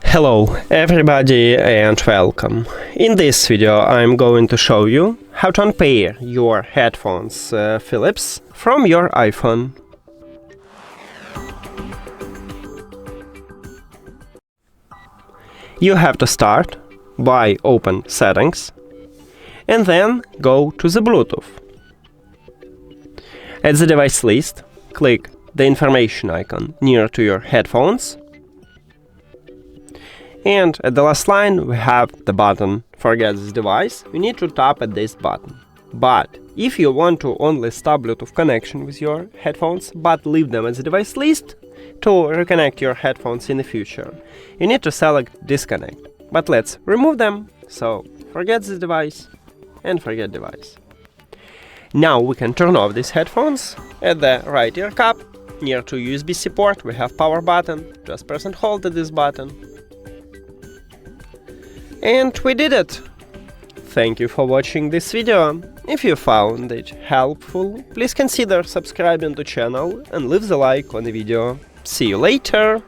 Hello everybody and welcome. In this video I'm going to show you how to unpair your headphones Philips from your iPhone. You have to start by open Settings and then go to the Bluetooth. At the device list, click the information icon near to your headphones. And at the last line we have the button Forget this device. You need to tap at this button. But if you want to only stop Bluetooth connection with your headphones but leave them at the device list to reconnect your headphones in the future, you need to select Disconnect. But let's remove them, so forget this device and forget device. Now we can turn off these headphones. At the right ear cup, near to USB-C port, we have power button. Just press and hold at this button. And we did it! Thank you for watching this video. If you found it helpful, please consider subscribing to the channel and leave the like on the video. See you later!